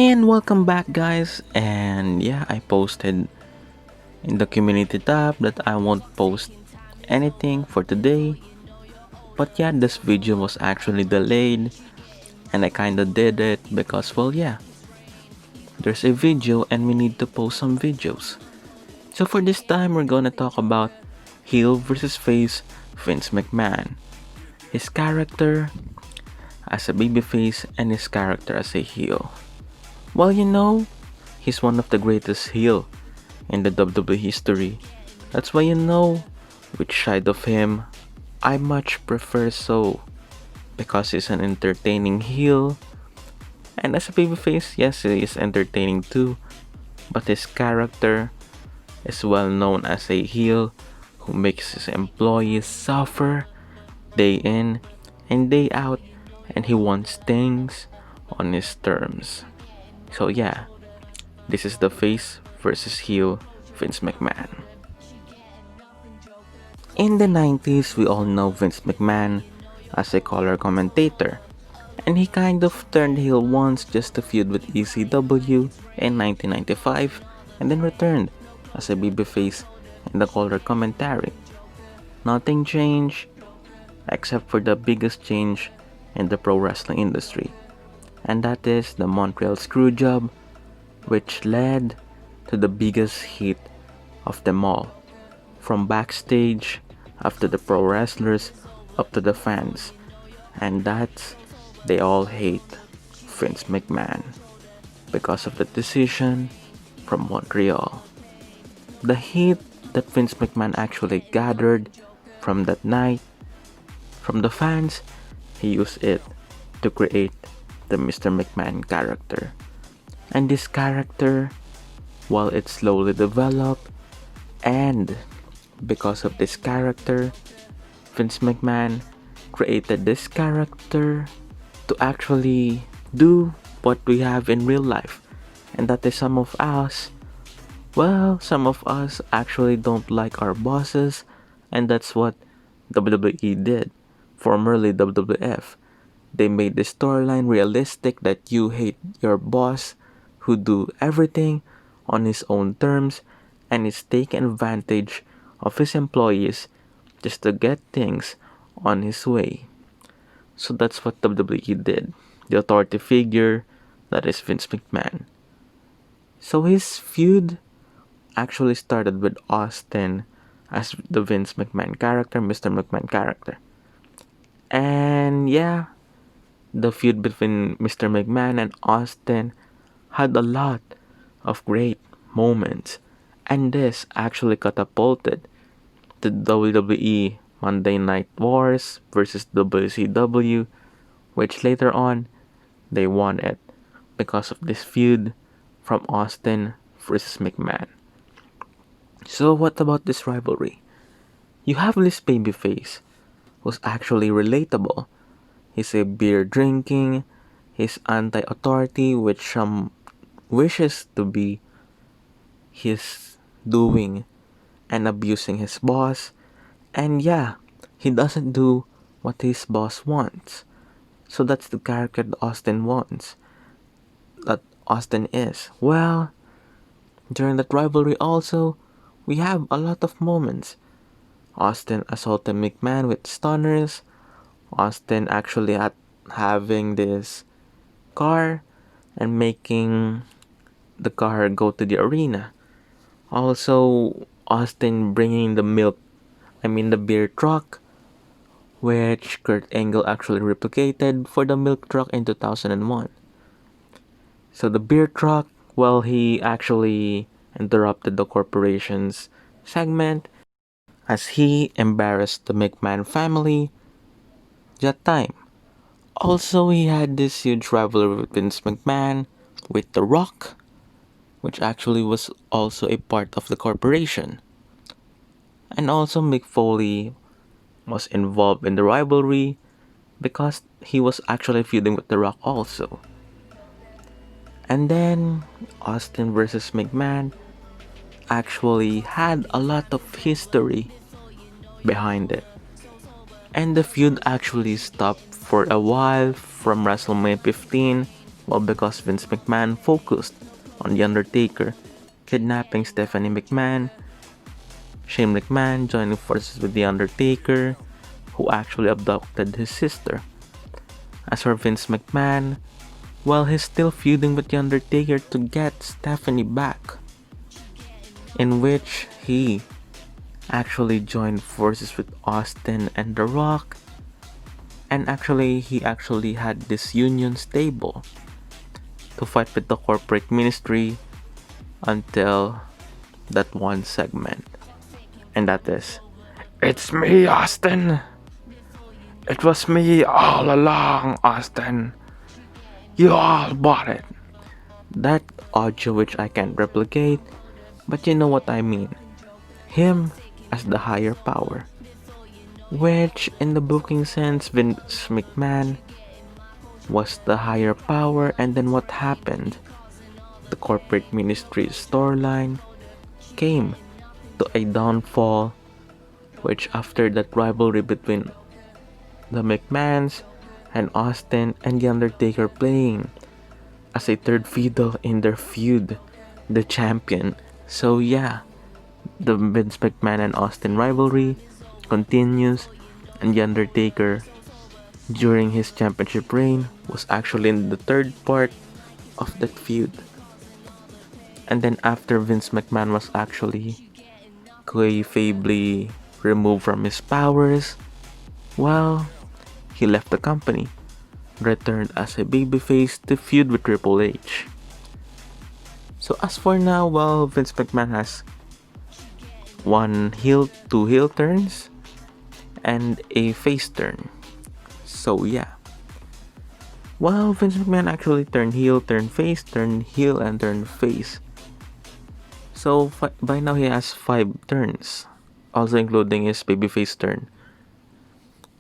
And welcome back, guys. And yeah, I posted in the community tab that I won't post anything for today. But yeah, this video was actually delayed, and I kinda did it because, well, yeah, there's a video and we need to post some videos. So for this time, we're gonna talk about heel versus face Vince McMahon, his character as a babyface and his character as a heel. Well, he's one of the greatest heel in the WWE history. That's why which side of him I much prefer so, because he's an entertaining heel, and as a babyface, yes, he is entertaining too, but his character is well known as a heel who makes his employees suffer day in and day out, and he wants things on his terms. So yeah, this is the face versus heel Vince McMahon. In the 90s, we all know Vince McMahon as a color commentator, and he kind of turned heel once just to feud with ECW in 1995 and then returned as a babyface in the color commentary. Nothing changed except for the biggest change in the pro wrestling industry, and that is the Montreal Screwjob, which led to the biggest hit of them all, from backstage up to the pro wrestlers up to the fans, and that's they all hate Vince McMahon because of the decision from Montreal. The heat that Vince McMahon actually gathered from that night from the fans, he used it to create the Mr. McMahon character. And this character, while it slowly developed, and because of this character, Vince McMahon created this character to actually do what we have in real life. And that is some of us actually don't like our bosses, and that's what WWE did, formerly WWF. They made the storyline realistic that you hate your boss who do everything on his own terms and is taking advantage of his employees just to get things on his way. So that's what WWE did. The authority figure, that is Vince McMahon. So his feud actually started with Austin as the Vince McMahon character, Mr. McMahon character. And yeah, the feud between Mr. McMahon and Austin had a lot of great moments, and this actually catapulted the WWE Monday Night Wars versus WCW, which later on they won it because of this feud from Austin versus McMahon. So what about this rivalry? You have this babyface who's actually relatable. He's a beer drinking, he's anti-authority, which some wishes to be his doing and abusing his boss. And yeah, he doesn't do what his boss wants. So that's the character that Austin wants. That Austin is. Well, during that rivalry also, we have a lot of moments. Austin assaulted McMahon with stunners. Austin actually having this car and making the car go to the arena. Also, Austin bringing the beer truck, which Kurt Angle actually replicated for the milk truck in 2001. So the beer truck, well, he actually interrupted the corporation's segment as he embarrassed the McMahon family that time. Also, he had this huge rivalry with Vince McMahon with The Rock, which actually was also a part of the corporation. And also Mick Foley was involved in the rivalry because he was actually feuding with The Rock also. And then Austin versus McMahon actually had a lot of history behind it. And the feud actually stopped for a while from WrestleMania 15 Well, because Vince McMahon focused on The Undertaker kidnapping Stephanie McMahon, Shane McMahon joining forces with The Undertaker, who actually abducted his sister. As for Vince McMahon, well, he's still feuding with The Undertaker to get Stephanie back, in which he actually joined forces with Austin and The Rock, and he actually had this union stable to fight with the corporate ministry until that one segment. And that is, "It's me, Austin! It was me all along, Austin! You all bought it!" That audio which I can't replicate, but you know what I mean. Him as the higher power. Which, in the booking sense, Vince McMahon was the higher power, and then what happened? The corporate ministry's storyline came to a downfall, which after that rivalry between the McMahons and Austin and The Undertaker playing as a third fiddle in their feud, the champion. So yeah, the Vince McMahon and Austin rivalry continues, and The Undertaker during his championship reign was actually in the third part of that feud. And then after Vince McMahon was actually kayfably removed from his powers, well, he left the company, returned as a babyface to feud with Triple H. So as for now, well, Vince McMahon has two heel turns and a face turn. So yeah. Well, Vince McMahon actually turned heel, turned face, turned heel, and turned face. So by now he has 5 turns, also including his babyface turn.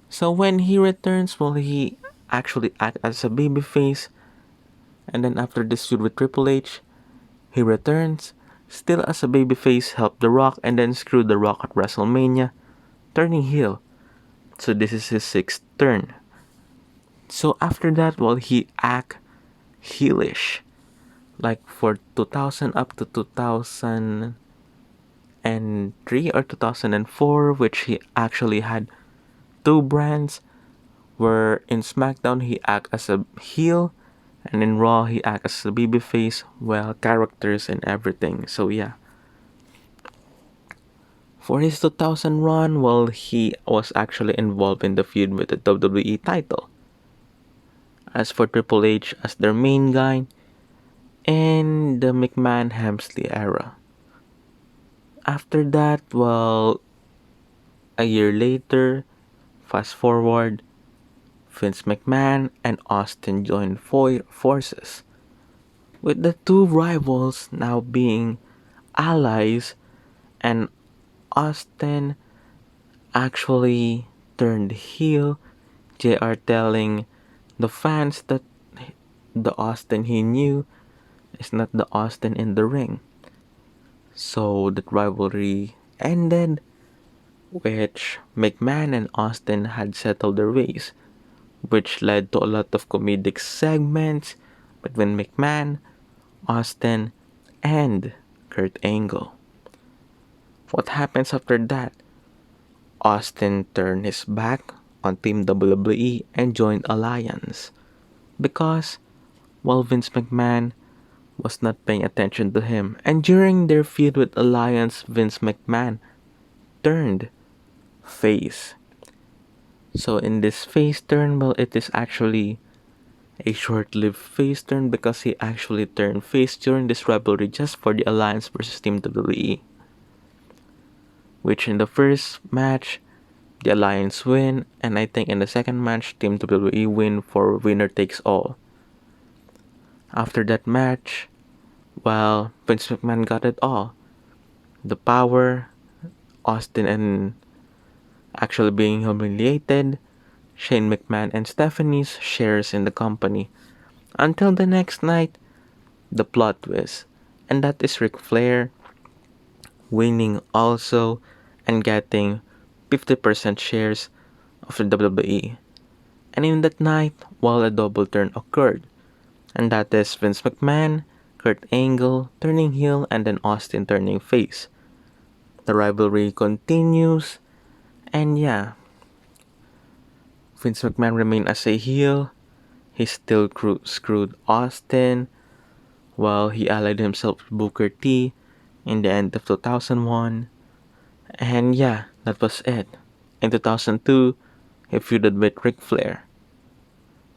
So when he returns, well, he actually acts as a babyface, and then after this feud with Triple H, he returns, still as a babyface, helped The Rock, and then screwed The Rock at WrestleMania, turning heel. So this is his 6th turn. So after that, well, he act heelish, like for 2000 up to 2003 or 2004, which he actually had 2 brands, where in SmackDown he act as a heel, and in Raw he act as a babyface, well, characters and everything. So yeah. For his 2000 run, well, he was actually involved in the feud with the WWE title. As for Triple H as their main guy, in the McMahon-Hemsley era. After that, well, a year later, fast forward, Vince McMahon and Austin joined forces, with the two rivals now being allies, and Austin actually turned heel, JR telling the fans that the Austin he knew is not the Austin in the ring. So that rivalry ended, which McMahon and Austin had settled their ways, which led to a lot of comedic segments between McMahon, Austin, and Kurt Angle. What happens after that? Austin turned his back on Team WWE and joined Alliance because, while Vince McMahon was not paying attention to him, and during their feud with Alliance, Vince McMahon turned face. So in this face turn, well, it is actually a short-lived face turn because he actually turned face during this rivalry just for the Alliance versus Team WWE. Which in the first match, the Alliance win, and I think in the second match, Team WWE win for winner takes all. After that match, well, Vince McMahon got it all. The power, Austin and actually being humiliated, Shane McMahon and Stephanie's shares in the company. Until the next night, the plot twist, and that is Ric Flair winning also and getting 50% shares of the WWE. And in that night, while a double turn occurred, And that is Vince McMahon, Kurt Angle turning heel, and then Austin turning face. The rivalry continues, and yeah, Vince McMahon remained as a heel. He still screwed Austin while he allied himself with Booker T in the end of 2001. And yeah, that was it. In 2002, he feuded with Ric Flair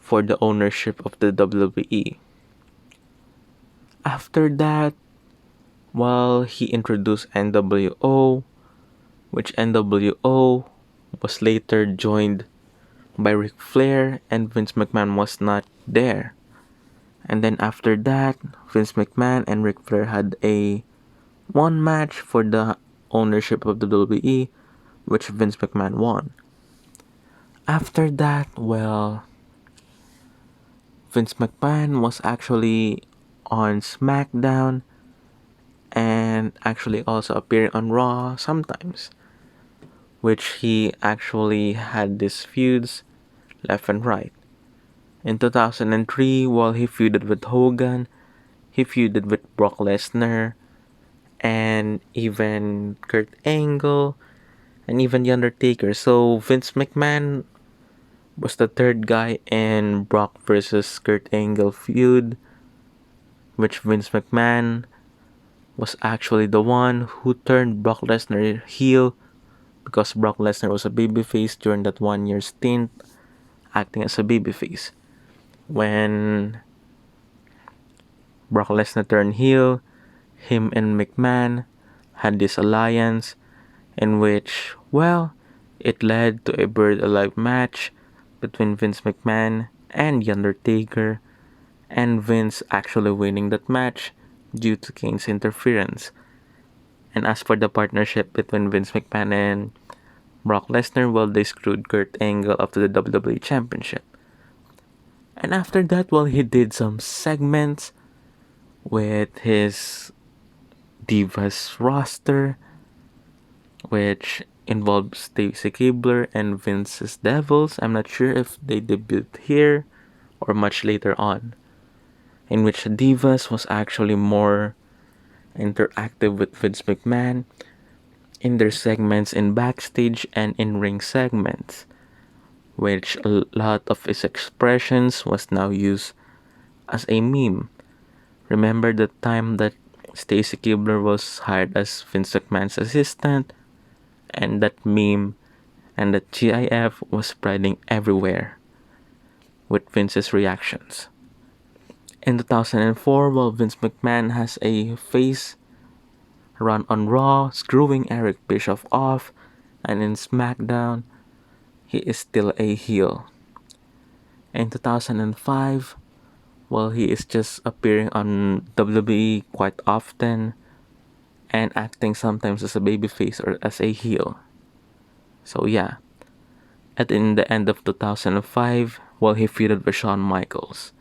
for the ownership of the WWE. After that, well, he introduced NWO, which NWO was later joined by Ric Flair, and Vince McMahon was not there. And then after that, Vince McMahon and Ric Flair had a one match for the ownership of the WWE, which Vince McMahon won. After that, well, Vince McMahon was actually on SmackDown and actually also appearing on Raw sometimes, which he actually had these feuds left and right. In 2003, while he feuded with Hogan, he feuded with Brock Lesnar, and even Kurt Angle, and even The Undertaker. So Vince McMahon was the third guy in Brock versus Kurt Angle feud, which Vince McMahon was actually the one who turned Brock Lesnar heel because Brock Lesnar was a babyface during that 1 year stint acting as a babyface. When Brock Lesnar turned heel, him and McMahon had this alliance in which, well, it led to a buried alive match between Vince McMahon and The Undertaker, and Vince actually winning that match due to Kane's interference. And as for the partnership between Vince McMahon and Brock Lesnar, well, they screwed Kurt Angle after the WWE Championship. And after that, well, he did some segments with his Divas roster, which involved Stacy Keibler and Vince's Devils. I'm not sure if they debuted here or much later on, in which Divas was actually more interactive with Vince McMahon in their segments in backstage and in ring segments, which a lot of his expressions was now used as a meme. Remember the time that Stacy Keibler was hired as Vince McMahon's assistant, and that meme and that GIF was spreading everywhere with Vince's reactions. In 2004, while Vince McMahon has a face run on Raw, screwing Eric Bischoff off, and in SmackDown, he is still a heel. In 2005, well, he is just appearing on WWE quite often and acting sometimes as a babyface or as a heel. So yeah, at in the end of 2005, well, he feuded with Shawn Michaels.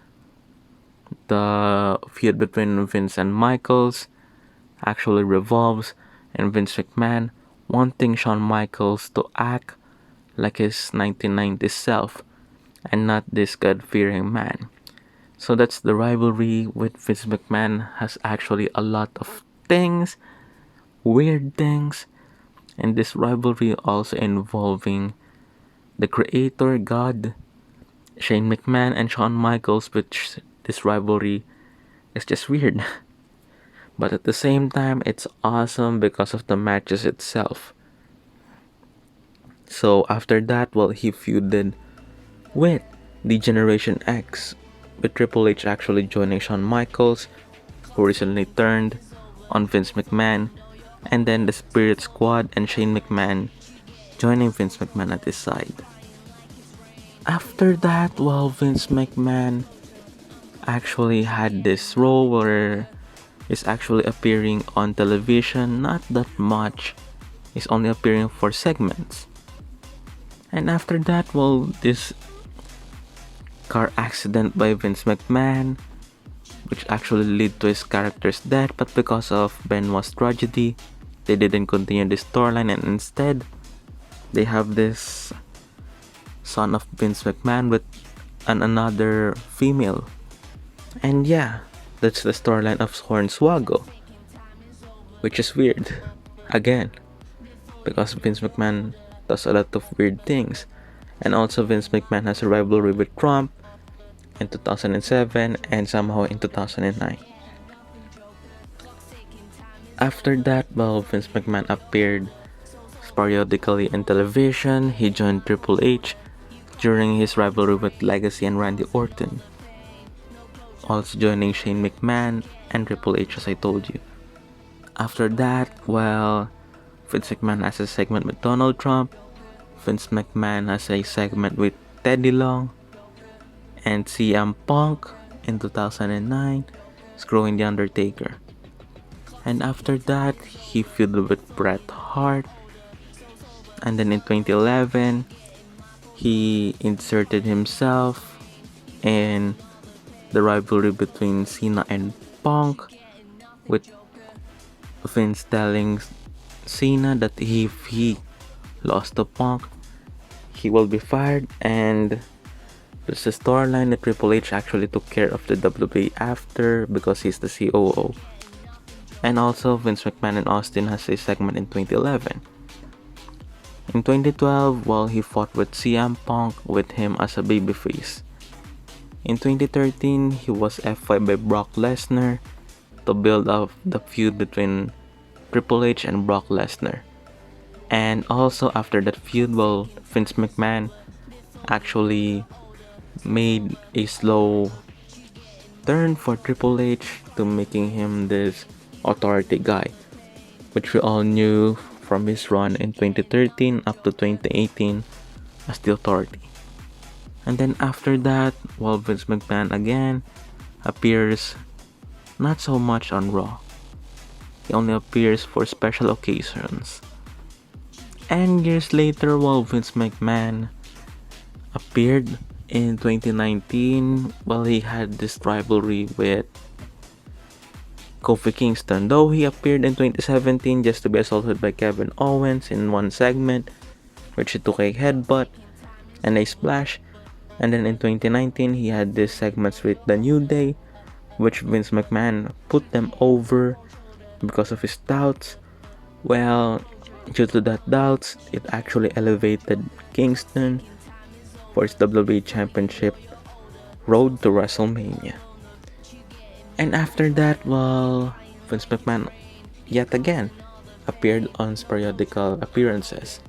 The feud between Vince and Michaels actually revolves in Vince McMahon wanting Shawn Michaels to act like his 1990s self and not this God-fearing man. So that's the rivalry with Vince McMahon. Has actually a lot of things, weird things, and this rivalry also involving the creator God, Shane McMahon, and Shawn Michaels, which this rivalry is just weird. But at the same time, it's awesome because of the matches itself. So after that, well, he feuded with the Generation X, with Triple H actually joining Shawn Michaels, who recently turned on Vince McMahon, and then the Spirit Squad and Shane McMahon joining Vince McMahon at his side. After that, well, Vince McMahon actually had this role where he's actually appearing on television, not that much. He's only appearing for segments. And after that, well, this car accident by Vince McMahon, which actually led to his character's death, but because of Benoit's tragedy, they didn't continue the storyline, and instead, they have this son of Vince McMahon with another female And yeah, that's the storyline of Hornswoggle, which is weird. Again, because Vince McMahon does a lot of weird things. And also Vince McMahon has a rivalry with Trump in 2007 and somehow in 2009. After that, well, Vince McMahon appeared periodically in television. He joined Triple H during his rivalry with Legacy and Randy Orton, also joining Shane McMahon and Triple H, as I told you. After that, well, Vince McMahon has a segment with Donald Trump, Vince McMahon has a segment with Teddy Long, and CM Punk in 2009, screwing The Undertaker. And after that, he feuded with Bret Hart. And then in 2011, he inserted himself in the rivalry between Cena and Punk, with Vince telling Cena that if he lost to Punk, he will be fired. And there's a storyline that Triple H actually took care of the WWE after because he's the COO. And also Vince McMahon and Austin has a segment in 2011. In 2012, while he fought with CM Punk with him as a babyface. In 2013, he was F5 by Brock Lesnar to build up the feud between Triple H and Brock Lesnar. And also after that feud, well, Vince McMahon actually made a slow turn for Triple H to making him this authority guy, which we all knew from his run in 2013 up to 2018 as the authority. And then after that, well, Vince McMahon again appears not so much on Raw. He only appears for special occasions. And years later, while Vince McMahon appeared in 2019, well, he had this rivalry with Kofi Kingston. Though he appeared in 2017 just to be assaulted by Kevin Owens in one segment, which he took a headbutt and a splash. And then in 2019, he had these segments with The New Day, which Vince McMahon put them over because of his doubts. Well, due to that doubts, it actually elevated Kingston for his WWE Championship road to WrestleMania. And after that, well, Vince McMahon yet again appeared on periodical appearances.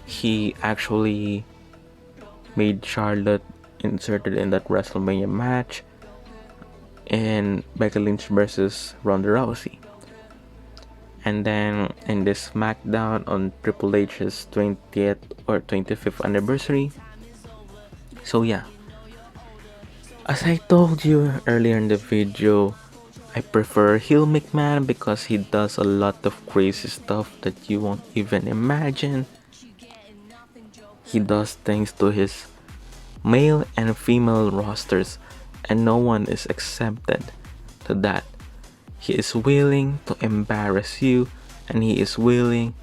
He actually made Charlotte inserted in that WrestleMania match in Becky Lynch versus Ronda Rousey. And then in this SmackDown on Triple H's 20th or 25th anniversary. So yeah, as I told you earlier in the video, I prefer heel McMahon because he does a lot of crazy stuff that you won't even imagine. He does things to his male and female rosters, and no one is exempted to that. He is willing to embarrass you, and he is willing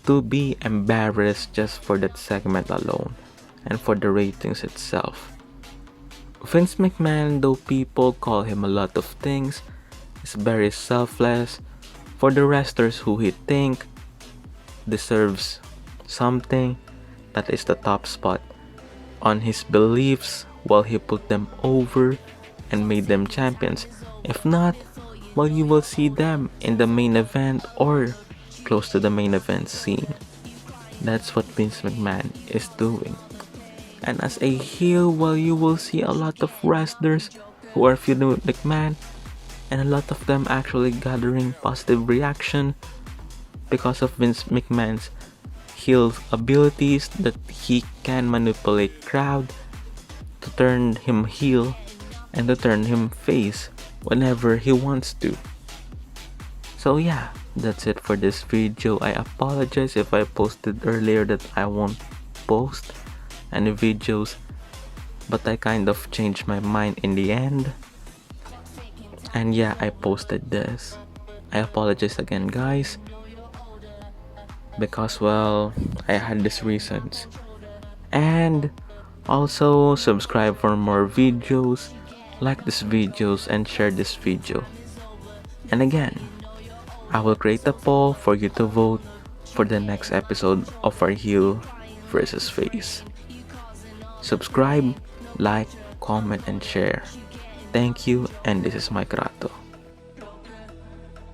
to be embarrassed just for that segment alone and for the ratings itself. Vince McMahon, though people call him a lot of things, is very selfless for the wrestlers who he think deserves something. That is the top spot on his beliefs while he put them over and made them champions. If not, well, you will see them in the main event or close to the main event scene. That's what Vince McMahon is doing. And as a heel, well, you will see a lot of wrestlers who are feuding with McMahon, and a lot of them actually gathering positive reaction because of Vince McMahon's heel abilities, that he can manipulate crowd to turn him heel and to turn him face whenever he wants to. So yeah, that's it for this video. I apologize if I posted earlier that I won't post any videos, but I kind of changed my mind in the end, and yeah, I posted this. I apologize again, guys, because well, I had these reasons. And also subscribe for more videos, like these videos and share this video. And again, I will create a poll for you to vote for the next episode of our heel versus face. Subscribe, like, comment, and share. Thank you, and this is Mikeratto.